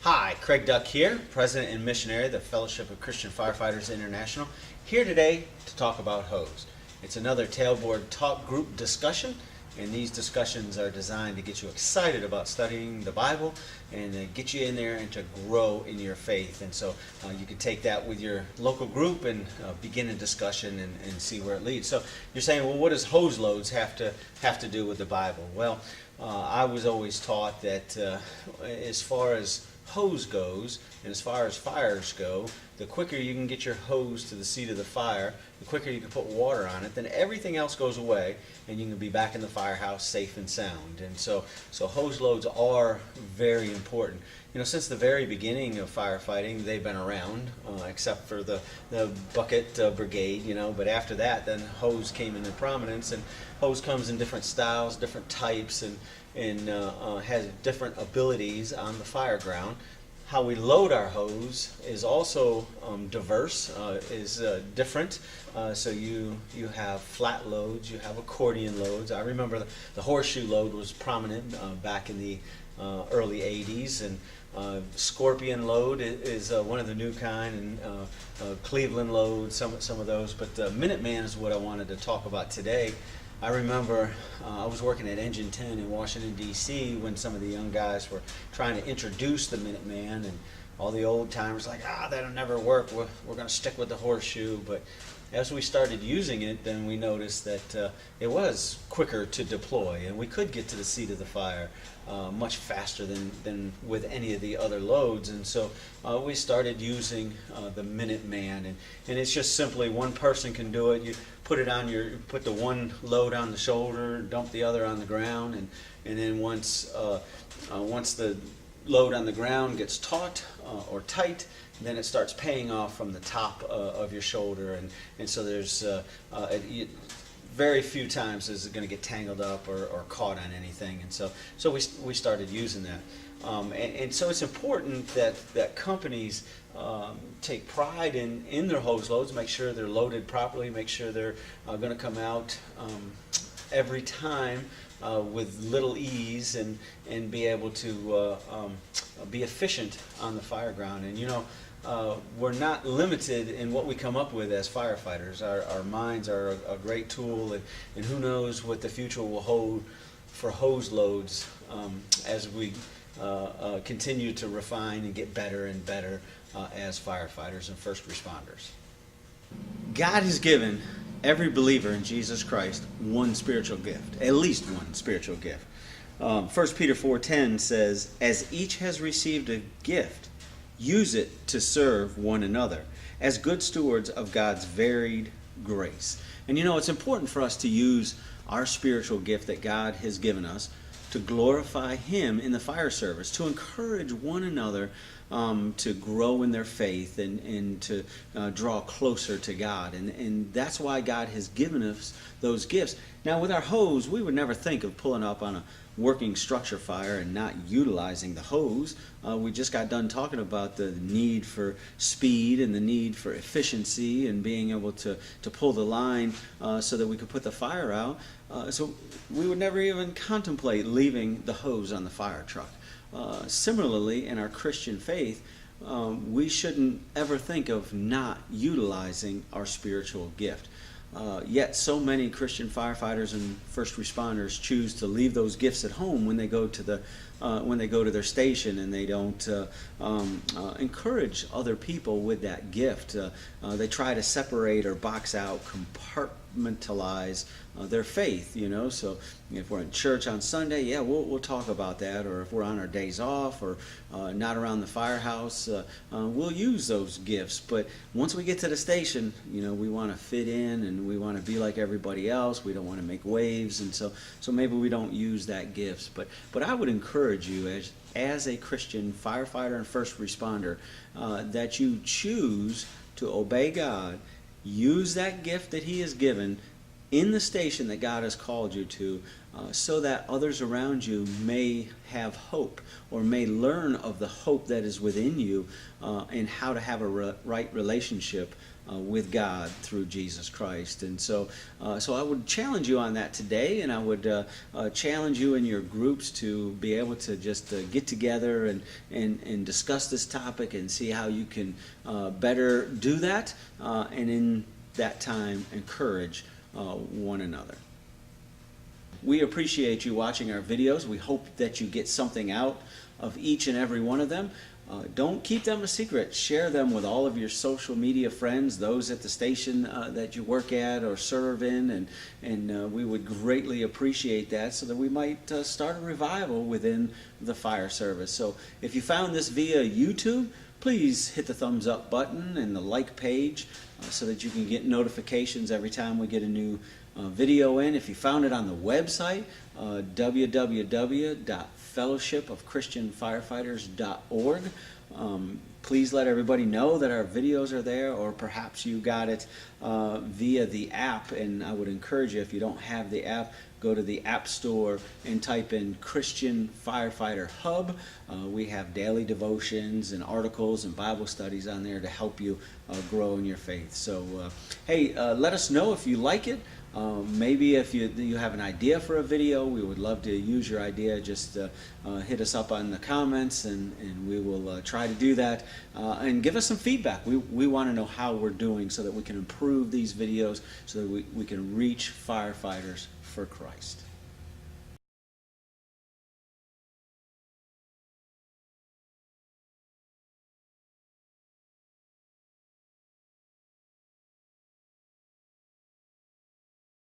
Hi, Craig Duck here, President and Missionary of the Fellowship of Christian Firefighters International, here today to talk about hose. It's another tailboard talk group discussion, and these discussions are designed to get you excited about studying the Bible and get you in there and to grow in your faith. And so you can take that with your local group and begin a discussion and see where it leads. So you're saying, well, what does Hoseloads have to do with the Bible? Well, I was always taught that as far as hose goes, and as far as fires go, the quicker you can get your hose to the seat of the fire, the quicker you can put water on it, then everything else goes away and you can be back in the firehouse safe and sound. And so hose loads are very important. You know, since the very beginning of firefighting, they've been around, except for the bucket brigade, you know, but after that, then hose came into prominence, and hose comes in different styles, different types, and has different abilities on the fire ground. How we load our hose is also diverse, is different. So you have flat loads, you have accordion loads. I remember the horseshoe load was prominent back in the early 80s, and scorpion load is one of the new kind, and Cleveland load, some of those. But Minuteman is what I wanted to talk about today. I remember I was working at Engine 10 in Washington, D.C. when some of the young guys were trying to introduce the Minuteman, and all the old timers like, that'll never work, we're going to stick with the horseshoe. But as we started using it, then we noticed that it was quicker to deploy, and we could get to the seat of the fire much faster than with any of the other loads. And so we started using the Minuteman, and it's just simply one person can do it. You put the one load on the shoulder, dump the other on the ground, and then once the load on the ground gets taut or tight, then it starts paying off from the top of your shoulder, and so there's very few times is it going to get tangled up or caught on anything. And so we started using that, and so it's important that companies take pride in their hose loads, make sure they're loaded properly, make sure they're going to come out every time with little ease, and be able to be efficient on the fire ground. And you know, we're not limited in what we come up with as firefighters. Our minds are a great tool, and who knows what the future will hold for hose loads as we continue to refine and get better and better as firefighters and first responders. God has given every believer in Jesus Christ one spiritual gift, at least one spiritual gift. 1 Peter 4:10 says, "As each has received a gift, use it to serve one another as good stewards of God's varied grace." And you know, it's important for us to use our spiritual gift that God has given us to glorify Him in the fire service, to encourage one another to grow in their faith and to draw closer to God. And that's why God has given us those gifts. Now, with our hose, we would never think of pulling up on a working structure fire and not utilizing the hose. We just got done talking about the need for speed and the need for efficiency and being able to pull the line so that we could put the fire out. So we would never even contemplate leaving the hose on the fire truck. Similarly, in our Christian faith, we shouldn't ever think of not utilizing our spiritual gift. Yet so many Christian firefighters and first responders choose to leave those gifts at home when they go to their station, and they don't encourage other people with that gift. They try to separate or box out, compartmentalize their faith. You know, so if we're in church on Sunday, we'll talk about that. Or if we're on our days off or not around the firehouse, we'll use those gifts. But once we get to the station, you know, we want to fit in and we want to be like everybody else. We don't want to make waves, and so maybe we don't use that gift. But I would encourage you as a Christian firefighter and first responder that you choose to obey God, use that gift that He has given in the station that God has called you to, so that others around you may have hope or may learn of the hope that is within you, and how to have a right relationship with God through Jesus Christ. And so I would challenge you on that today, and I would challenge you in your groups to be able to just get together and discuss this topic and see how you can better do that, and in that time encourage one another. We appreciate you watching our videos. We hope that you get something out of each and every one of them. Don't keep them a secret. Share them with all of your social media friends, those at the station that you work at or serve in, and we would greatly appreciate that, so that we might start a revival within the fire service. So if you found this via YouTube, please hit the thumbs up button and the like page so that you can get notifications every time we get a new video in. If you found it on the website, www.fellowshipofchristianfirefighters.org, please let everybody know that our videos are there, or perhaps you got it via the app. And I would encourage you, if you don't have the app, go to the App Store and type in Christian Firefighter Hub. We have daily devotions and articles and Bible studies on there to help you grow in your faith. So, hey, let us know if you like it. Maybe if you have an idea for a video, we would love to use your idea. Just hit us up on the comments, and we will try to do that. And give us some feedback. We want to know how we're doing, so that we can improve these videos, so that we can reach firefighters for Christ.